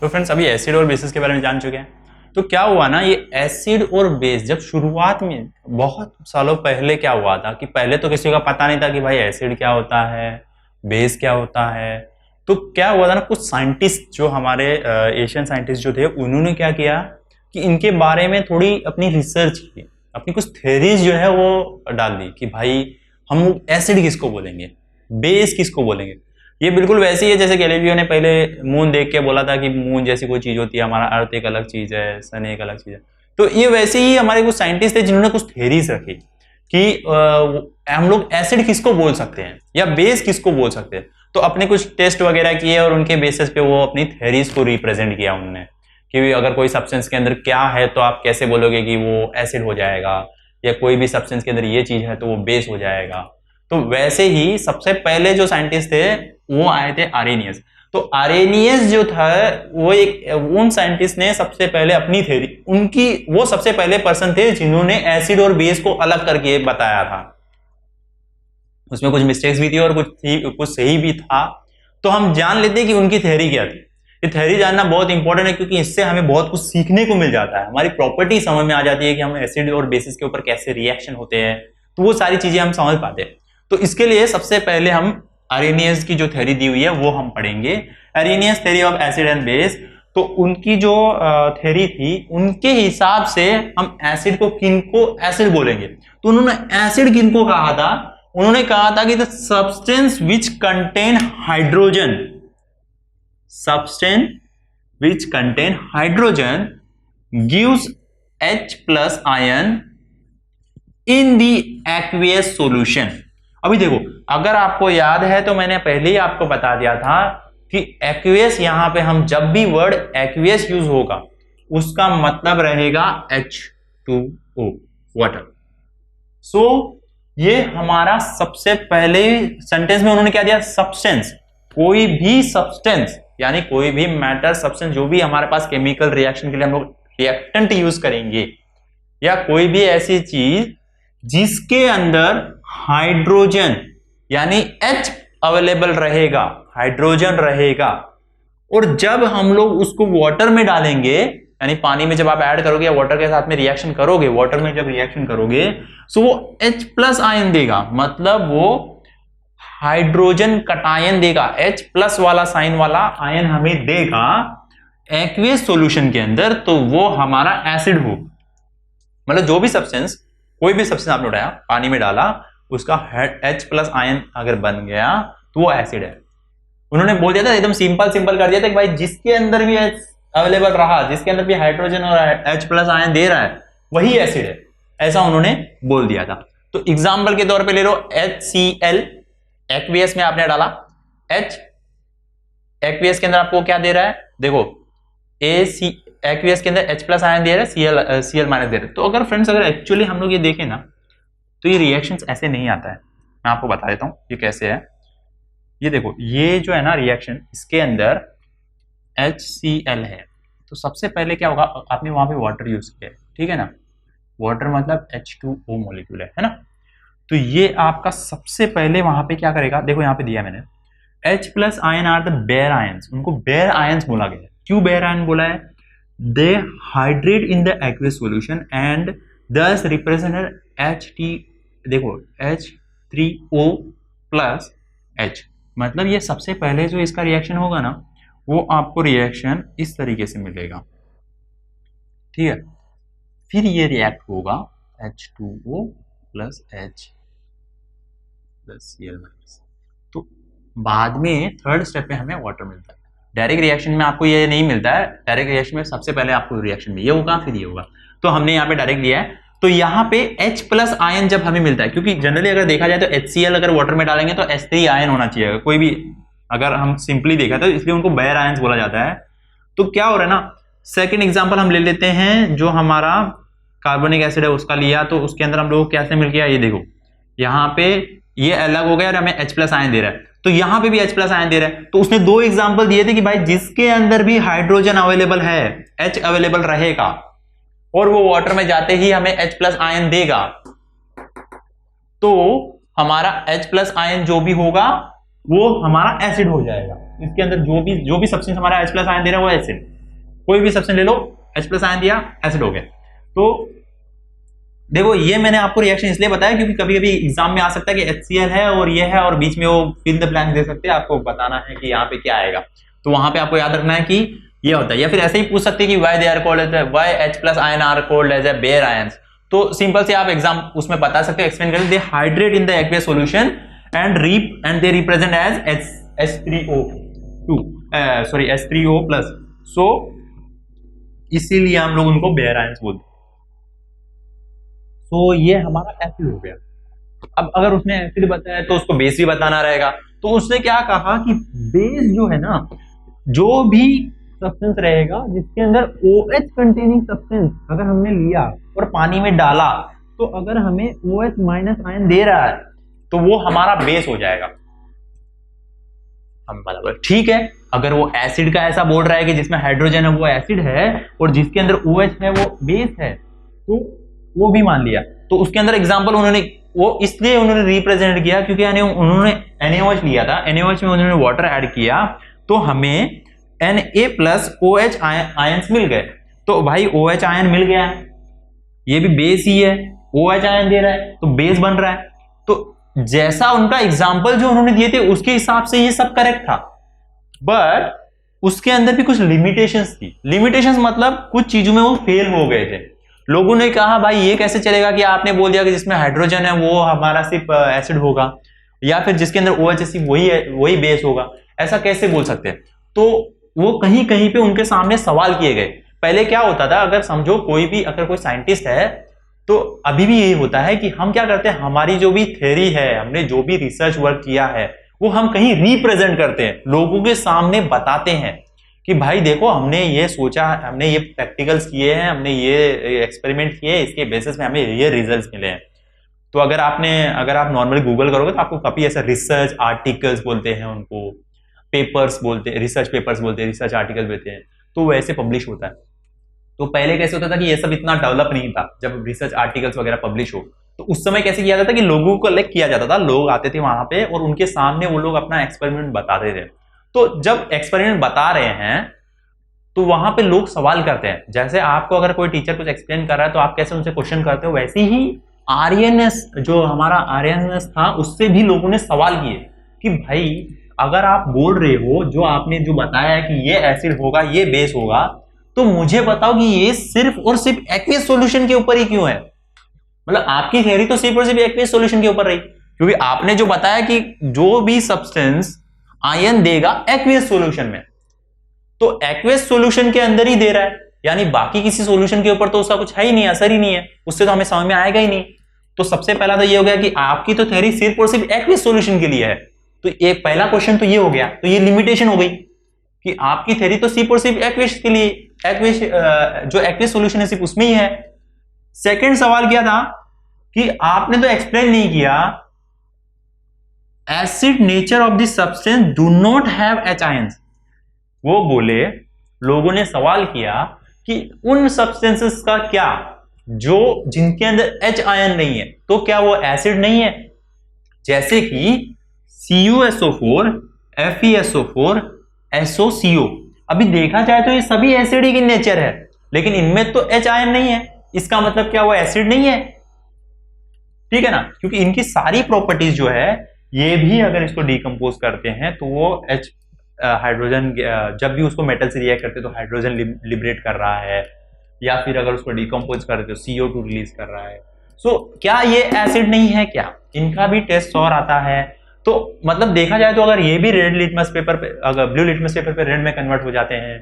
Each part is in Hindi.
तो फ्रेंड्स अभी एसिड और बेसिस के बारे में जान चुके हैं। तो क्या हुआ ना, ये एसिड और बेस जब शुरुआत में बहुत सालों पहले क्या हुआ था कि पहले तो किसी का पता नहीं था कि भाई एसिड क्या होता है, बेस क्या होता है। तो क्या हुआ था ना, कुछ साइंटिस्ट जो हमारे एशियन साइंटिस्ट जो थे उन्होंने क्या किया कि इनके बारे में थोड़ी अपनी रिसर्च की, अपनी कुछ थ्योरीज जो है वो डाल दी कि भाई हम एसिड किसको बोलेंगे, बेस किसको बोलेंगे। ये बिल्कुल वैसे ही है जैसे गैलीलियो ने पहले मून देख के बोला था कि मून जैसी कोई चीज होती है, हमारा अर्थ एक अलग चीज है, सन एक अलग चीज है। तो ये वैसे ही हमारे कुछ साइंटिस्ट थे जिन्होंने कुछ थ्योरीज रखी कि हम लोग एसिड किसको बोल सकते हैं या बेस किसको बोल सकते हैं। तो अपने कुछ टेस्ट वगैरह किए और उनके बेसिस पे वो अपनी थ्योरीज को रिप्रेजेंट किया उन्होंने कि अगर कोई सब्सटेंस के अंदर क्या है तो आप कैसे बोलोगे कि वो एसिड हो जाएगा, या कोई भी सब्सटेंस के अंदर ये चीज है तो वो बेस हो जाएगा। तो वैसे ही सबसे पहले जो साइंटिस्ट थे वो आए थे आरेनियस। तो आरेनियस जो था वो उन साइंटिस्ट ने सबसे पहले अपनी थ्योरी, उनकी वो सबसे पहले पर्सन थे जिन्होंने एसिड और बेस को अलग करके बताया था। उसमें कुछ मिस्टेक्स भी थी और कुछ सही भी था। तो हम जान लेते हैं कि उनकी थ्योरी क्या थी। ये थ्योरी जानना बहुत इंपॉर्टेंट है क्योंकि इससे हमें बहुत कुछ सीखने को मिल जाता है, हमारी प्रॉपर्टी समझ में आ जाती है कि हम एसिड और बेसिस के ऊपर कैसे रिएक्शन होते हैं, तो वो सारी चीजें हम समझ पाते हैं। तो इसके लिए सबसे पहले हम आरेनियस की जो थ्योरी दी हुई है वो हम पढ़ेंगे, Arrhenius theory of acid and base. तो उनकी जो थ्योरी थी उनके हिसाब से हम एसिड को किनको एसिड बोलेंगे। तो उन्होंने एसिड किनको कहा था, उन्होंने कहा था कि the substance which contain hydrogen, substance which contain hydrogen gives H plus ion in the aqueous solution। अभी देखो, अगर आपको याद है तो मैंने पहले ही आपको बता दिया था कि aqueous, यहां पे हम जब भी वर्ड aqueous यूज होगा उसका मतलब रहेगा H2O, वाटर। सो ये हमारा सबसे पहले सेंटेंस में उन्होंने क्या दिया, सब्सटेंस, कोई भी सब्सटेंस यानी कोई भी मैटर सब्सटेंस जो भी हमारे पास केमिकल रिएक्शन के लिए हम लोग रिएक्टेंट यूज करेंगे, या कोई भी ऐसी चीज जिसके अंदर हाइड्रोजन यानी H अवेलेबल रहेगा, हाइड्रोजन रहेगा, और जब हम लोग उसको वाटर में डालेंगे यानी पानी में जब आप ऐड करोगे या वाटर के साथ में रिएक्शन करोगे, वाटर में जब रिएक्शन करोगे तो वो H प्लस आयन देगा, मतलब वो हाइड्रोजन कटायन देगा, H प्लस वाला साइन वाला आयन हमें देगा एक्वियस सॉल्यूशन के अंदर, तो वो हमारा एसिड हो। मतलब जो भी सब्सटेंस, कोई भी सब्सटेंस आपने उठाया पानी में डाला, उसका H प्लस आयन अगर बन गया तो वो एसिड है। उन्होंने बोल दिया था, एकदम सिंपल कर दिया था कि भाई जिसके अंदर भी H अवेलेबल रहा, जिसके अंदर भी हाइड्रोजन और H प्लस आयन दे रहा है वही एसिड है, ऐसा उन्होंने बोल दिया था। तो एग्जाम्पल के तौर पे ले लो HCl, एक्वियस में आपने डाला H, एक्वियस के अंदर आपको क्या दे रहा है, देखो एक्वियस के अंदर H प्लस आयन दे रहा है, Cl माइनस दे रहा है। तो अगर फ्रेंड्स अगर एक्चुअली हम लोग ये देखें ना तो ये रिएक्शंस ऐसे नहीं आता है। मैं आपको बता देता हूं ये कैसे है। ये देखो, ये जो है ना रिएक्शन, इसके अंदर HCl है, तो सबसे पहले क्या होगा, आपने वहां पे वाटर यूज किया है, ठीक है ना, वाटर मतलब H2O मॉलिक्यूल है ना। तो ये आपका सबसे पहले वहां पे क्या करेगा, देखो यहां पे दिया मैंने H plus ion are the bare ions, उनको बेयर आयंस बोला गया है। क्यों बेयर आयन बोला है, they hydrate in the aqueous solution and this represent HT, देखो H3O प्लस H, मतलब ये सबसे पहले जो इसका रिएक्शन होगा ना वो आपको रिएक्शन इस तरीके से मिलेगा, ठीक है। फिर ये रिएक्ट होगा H2O plus H plus Cl minus, तो बाद में थर्ड स्टेप पे हमें वाटर मिलता है। डायरेक्ट रिएक्शन में आपको ये नहीं मिलता है, डायरेक्ट रिएक्शन में सबसे पहले आपको रिएक्शन में ये होगा फिर ये होगा। तो हमने यहाँ पे डायरेक्ट लिया है, तो यहाँ पे H प्लस आयन जब हमें मिलता है, क्योंकि जनरली अगर देखा जाए तो HCl अगर वाटर में डालेंगे तो H3 आयन होना चाहिए, कोई भी अगर हम सिंपली देखा तो इसलिए उनको बेयर आयंस बोला जाता है। तो क्या हो रहा है ना, सेकेंड एग्जाम्पल हम ले लेते हैं, जो हमारा कार्बोनिक एसिड है उसका लिया, तो उसके अंदर हम लोग कैसे मिल गया, ये देखो यहाँ पे ये अलग हो गया और हमें H प्लस आयन दे रहा है, तो यहाँ पे भी H प्लस आयन दे रहा है। तो उसने दो एग्जाम्पल दिए थे कि भाई जिसके अंदर भी हाइड्रोजन अवेलेबल है, H अवेलेबल रहेगा और वो वाटर में जाते ही हमें H प्लस आयन देगा, तो हमारा H प्लस आयन जो भी होगा वो हमारा एसिड हो जाएगा। इसके अंदर जो भी सब्सटेंस हमारा H प्लस आयन दे रहा है वो एसिड, कोई भी सब्सटेंस ले लो H प्लस आयन दिया एसिड हो गया। तो देखो ये मैंने आपको रिएक्शन इसलिए बताया क्योंकि कभी कभी एग्जाम में आ सकता है कि HCl है और ये है और बीच में वो फिल द ब्लैंक दे सकते हैं, आपको बताना है कि यहाँ पे क्या आएगा। तो वहां पे आपको याद रखना है कि ये होता है, या फिर ऐसे ही पूछ सकते हैं कि why they are called as why H plus ion are called as a bare ions. तो सिंपल से आप एग्जाम उसमें बता सकते हो, एक्सप्लेन करें, they hydrate in the aqueous solution and they represent as H3O2 sorry H3O plus. So इसीलिए हम लोग उनको बेयर आयंस बोलते हैं। तो ये हमारा एसिड हो गया। अब अगर उसने एसिड बताया तो उसको बेस भी बताना रहेगा। तो उसने क्या कहा कि बेस जो है ना, जो भी सब्सटेंस रहेगा जिसके अंदर OH कंटेनिंग सब्सटेंस अगर हमने लिया और पानी में डाला, तो अगर हमें OH माइनस आयन दे रहा है तो वो हमारा बेस हो जाएगा। हम बराबर ठीक है। अगर वो एसिड का ऐसा बोल रहा है कि जिसमें हाइड्रोजन है वो एसिड है और जिसके अंदर OH है वो बेस है, तो वो भी मान लिया। तो उसके अंदर एग्जांपल उन्होंने वो इसलिए उन्होंने रिप्रेजेंट किया क्योंकि उन्होंने NaOH लिया था, NaOH में उन्होंने वाटर ऐड किया तो हमें Na प्लस OH आयंस मिल गए। तो भाई OH आयन मिल गया है, ये भी बेस ही है, OH आयन दे रहा है तो बेस बन रहा है। तो जैसा उनका एग्जाम्पल जो उन्होंने दिए थे उसके हिसाब से ये सब करेक्ट था, बट उसके अंदर भी कुछ लिमिटेशंस थी। लिमिटेशंस मतलब कुछ चीजों में वो फेल हो गए थे। लोगों ने कहा भाई ये कैसे चलेगा कि आपने बोल दिया कि जिसमें हाइड्रोजन है वो हमारा सिर्फ एसिड होगा, या फिर जिसके अंदर OH है सिर्फ वही बेस होगा, ऐसा कैसे बोल सकते हैं। तो वो कहीं कहीं पे उनके सामने सवाल किए गए। पहले क्या होता था, अगर समझो अगर कोई साइंटिस्ट है तो अभी भी यही होता है कि हम क्या करते हैं, हमारी जो भी थ्योरी है, हमने जो भी रिसर्च वर्क किया है वो हम कहीं रिप्रेजेंट करते हैं, लोगों के सामने बताते हैं कि भाई देखो हमने ये सोचा, हमने ये प्रैक्टिकल्स किए हैं, हमने ये एक्सपेरिमेंट किए, इसके बेसिस में हमें ये रिजल्ट्स मिले हैं। तो अगर आप नॉर्मली गूगल करोगे तो आपको काफी ऐसा रिसर्च आर्टिकल्स बोलते हैं, उनको पेपर्स बोलते हैं, रिसर्च पेपर्स बोलते हैं, रिसर्च आर्टिकल बोलते हैं, तो वैसे पब्लिश होता है। तो पहले कैसे होता था कि ये सब इतना डेवलप नहीं था, जब रिसर्च आर्टिकल्स वगैरह पब्लिश हो तो उस समय कैसे किया जाता था कि लोगों को कलेक्ट किया जाता था, लोग आते थे वहां पे और उनके सामने वो लोग अपना एक्सपेरिमेंट बताते थे। तो जब एक्सपेरिमेंट बता रहे हैं तो वहां पे लोग सवाल करते हैं। जैसे आपको अगर कोई टीचर कुछ एक्सप्लेन कर रहा है तो आप कैसे उनसे क्वेश्चन करते हो, वैसे ही आर्यनएस जो हमारा आर्यनएस था उससे भी लोगों ने सवाल किए कि भाई अगर आप बोल रहे हो जो आपने जो बताया है कि ये एसिड होगा ये बेस होगा, तो मुझे बताओ कि ये सिर्फ और सिर्फ एक्वियस सॉल्यूशन के ऊपर ही क्यों है। मतलब आपकी थ्योरी तो सिर्फ और सिर्फ एक्वियस सॉल्यूशन के ऊपर रही, क्योंकि आपने जो बताया कि जो भी सब्सटेंस आयन देगा एक्वियस सॉल्यूशन में, तो एक्वियस सॉल्यूशन के अंदर ही दे रहा है, यानी बाकी किसी सॉल्यूशन के ऊपर तो उसका कुछ है ही नहीं, असर ही नहीं है, उससे तो हमें समझ में आएगा ही नहीं। तो सबसे पहला तो ये हो गया कि आपकी तो थ्योरी सिर्फ और सिर्फ एक्वियस सॉल्यूशन के लिए है। तो एक पहला क्वेश्चन तो ये हो गया, तो ये लिमिटेशन हो गई कि आपकी थ्योरी तो सिर्फ और सिर्फ एक्वियस के लिए, एक्वियस जो एक्वियस सॉल्यूशन है सिर्फ उसमें ही है। सेकंड सवाल क्या था कि आपने तो एक्सप्लेन नहीं किया acid nature of the substance do not have H ions. वो बोले, लोगों ने सवाल किया कि उन सब्सटेंसेस का क्या जो जिनके अंदर H आयन नहीं है, तो क्या वो एसिड नहीं है। जैसे कि CuSO4, FeSO4, SOCO। अभी देखा जाए तो ये सभी एसिड ही की नेचर है, लेकिन इनमें तो H आयन नहीं है, इसका मतलब क्या वो एसिड नहीं है, ठीक है ना। क्योंकि इनकी सारी प्रॉपर्टीज जो है ये भी अगर इसको डिकम्पोज करते हैं तो वो H हाइड्रोजन जब भी उसको मेटल से रिएक्ट करते हैं तो हाइड्रोजन लिबरेट कर रहा है, या फिर अगर उसको डिकम्पोज करते तो CO2 रिलीज कर रहा है। सो क्या ये एसिड नहीं है क्या, इनका भी टेस्ट और आता है। तो मतलब देखा जाए तो अगर ये भी रेड लिटमस पेपर पे, अगर ब्लू लिटमस पेपर पे रेड में कन्वर्ट हो जाते हैं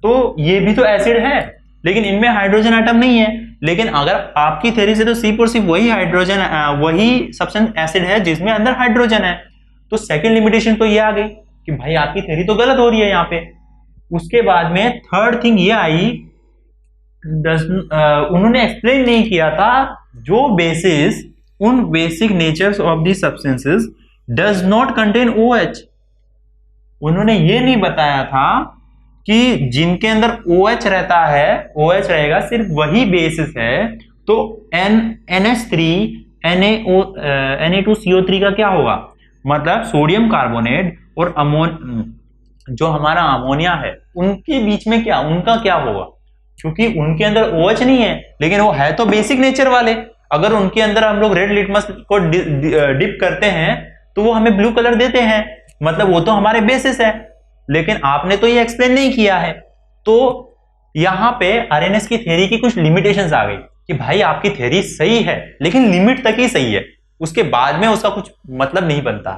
तो ये भी तो एसिड है, लेकिन इनमें हाइड्रोजन एटम नहीं है। लेकिन अगर आपकी थ्योरी से तो सिर्फ और सिर्फ वही हाइड्रोजन वही सब्सटेंस एसिड है जिसमें अंदर हाइड्रोजन है। तो सेकंड लिमिटेशन तो ये आ गई कि भाई आपकी थ्योरी तो गलत हो रही है यहाँ पे। उसके बाद में थर्ड थिंग ये आई, उन्होंने एक्सप्लेन नहीं किया था जो बेसिस उन basic natures of the substances does not contain OH। उन्होंने ये नहीं बताया था कि जिनके अंदर OH रहता है, OH रहेगा सिर्फ वही बेसिस है, तो NH3 Na2CO3 का क्या होगा, मतलब सोडियम कार्बोनेट और जो हमारा अमोनिया है उनके बीच में क्या, उनका क्या होगा, क्योंकि उनके अंदर OH नहीं है, लेकिन वो है तो बेसिक नेचर वाले। अगर उनके अंदर हम लोग रेड लिटमस को डिप करते हैं तो वो हमें ब्लू कलर देते हैं, मतलब वो तो हमारे बेसिस है। लेकिन आपने तो ये एक्सप्लेन नहीं किया है, तो यहां पे आरएनएस की थ्योरी की कुछ लिमिटेशंस आ गई कि भाई आपकी थ्योरी सही है लेकिन लिमिट तक ही सही है, उसके बाद में उसका कुछ मतलब नहीं बनता।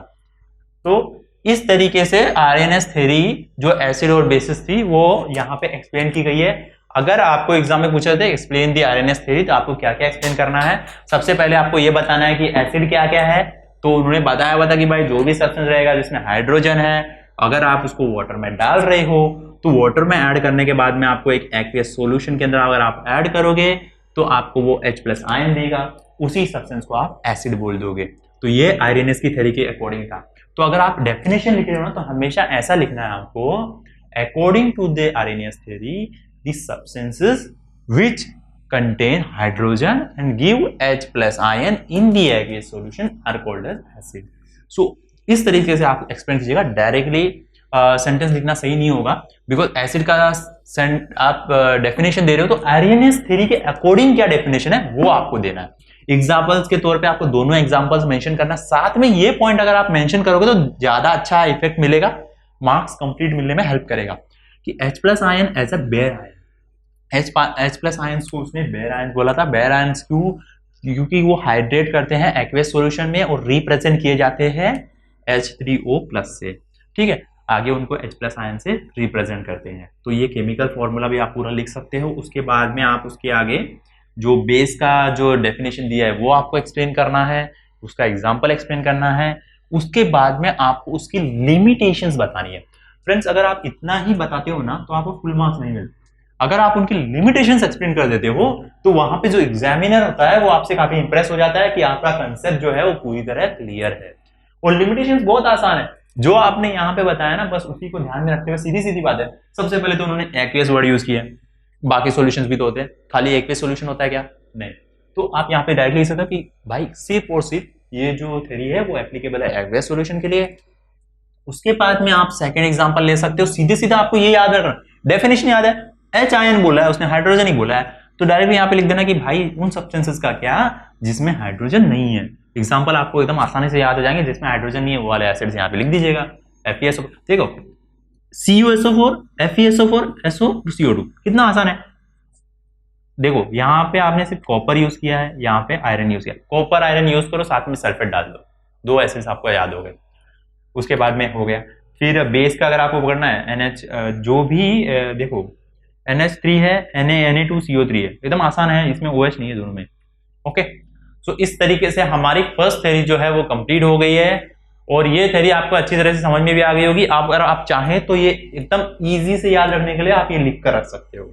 तो इस तरीके से आरएनएस थ्योरी जो एसिड और बेसिस थी वो यहाँ पे एक्सप्लेन की गई है। अगर आपको एग्जाम में पूछा जाए एक्सप्लेन दी आरएनएस थ्योरी, तो आपको क्या क्या एक्सप्लेन करना है। सबसे पहले आपको ये बताना है कि एसिड क्या क्या है, तो उन्होंने बताया हुआ था कि भाई जो भी सब्सटेंस रहेगा जिसमें हाइड्रोजन है, अगर आप उसको वाटर में डाल रहे हो तो वाटर में ऐड करने के बाद में आपको एक एक्वियस सॉल्यूशन के अंदर अगर आप ऐड करोगे तो आपको वो H+ आयन देगा, उसी सब्सटेंस को आप एसिड बोल दोगे। तो ये आरएनएस की थ्योरी के अकॉर्डिंग था। तो अगर आप डेफिनेशन लिख रहे हो ना तो हमेशा ऐसा लिखना है आपको, according to the Arrhenius theory the substances which contain hydrogen and give H+ ion in the aqueous solution are called as acid. So इस तरीके से आप एक्सप्लेन कीजिएगा, डायरेक्टली सेंटेंस लिखना सही नहीं होगा, बिकॉज एसिड का आप डेफिनेशन दे रहे हो तो आरएनएस थ्योरी के अकॉर्डिंग क्या डेफिनेशन है वो आपको देना है। एग्जांपल्स के तौर पे आपको दोनों एग्जांपल्स मेंशन करना, साथ में ये पॉइंट अगर आप मेंशन करोगे तो ज्यादा अच्छा इफेक्ट मिलेगा, मार्क्स कंप्लीट मिलने में हेल्प करेगा। कि H+ ion as a bare ion, H+ ions को उसने बेयर आयंस बोला था। बेयर आयंस क्यों, क्योंकि वो हाइड्रेट करते हैं एक्वेस सॉल्यूशन में और रिप्रेजेंट किए जाते हैं H3O+ से, ठीक है। आगे उनको H+ आयन से रिप्रेजेंट करते हैं। तो ये केमिकल फॉर्मूला भी आप पूरा लिख सकते हो। उसके बाद में आप उसके आगे जो बेस का जो डेफिनेशन दिया है वो आपको एक्सप्लेन करना है, उसका एग्जाम्पल एक्सप्लेन करना है। उसके बाद में आपको उसकी लिमिटेशंस बतानी है। फ्रेंड्स, अगर आप इतना ही बताते हो ना तो आपको फुल मार्क्स नहीं मिलते। अगर आप उनकी लिमिटेशंस एक्सप्लेन कर देते हो तो वहां पे जो एग्जामिनर होता है वो आपसे काफी इंप्रेस हो जाता है कि आपका कंसेप्ट जो है वो पूरी तरह क्लियर है। और लिमिटेशंस बहुत आसान है, जो आपने यहाँ पे बताया ना बस उसी को ध्यान में रखते हुए सीधी सीधी बात है। सबसे पहले तो उन्होंने एक्वियस वर्ड यूज किया, बाकी सॉल्यूशंस भी तो होते हैं, खाली एक्वियस सॉल्यूशन होता है क्या? नहीं। तो आप यहाँ पे डायरेक्टली लिख सकते हो कि भाई सिर्फ और सिर्फ ये जो थ्योरी है वो एप्लीकेबल है एक्वियस सॉल्यूशन के लिए। उसके बाद में आप सेकंड एग्जांपल ले सकते हो, सीधे सीधा आपको ये याद रखना, डेफिनेशन याद है, H आयन बोला है उसने, हाइड्रोजन ही बोला है, तो डायरेक्टली यहाँ पे लिख देना कि भाई उन सब्सटेंसेस का क्या जिसमें हाइड्रोजन नहीं है। एग्जांपल आपको एकदम आसानी से याद हो जाएंगे, जिसमें हाइड्रोजन नहीं है वो वाले एसिड्स यहाँ पे लिख दीजिएगा। FeSO, देखो CuSO4, FeSO4, SO2CO2, कितना आसान है। देखो यहाँ पे आपने सिर्फ कॉपर यूज किया है, यहाँ पे आयरन यूज किया, कॉपर आयरन यूज करो, साथ में सल्फेट डाल दो, दो एसिड्स आपको याद हो गए। उसके बाद में हो गया। फिर बेस का अगर आपको पकड़ना है NH, जो भी देखो NH3 है, Na2CO3 है, एकदम आसान है, इसमें OH नहीं है दोनों में। ओके, सो इस तरीके से हमारी फर्स्ट थ्योरी जो है वो कंप्लीट हो गई है, और ये थ्योरी आपको अच्छी तरह से समझ में भी आ गई होगी। आप अगर आप चाहें तो ये एकदम इजी से याद रखने के लिए आप ये लिख कर रख सकते हो।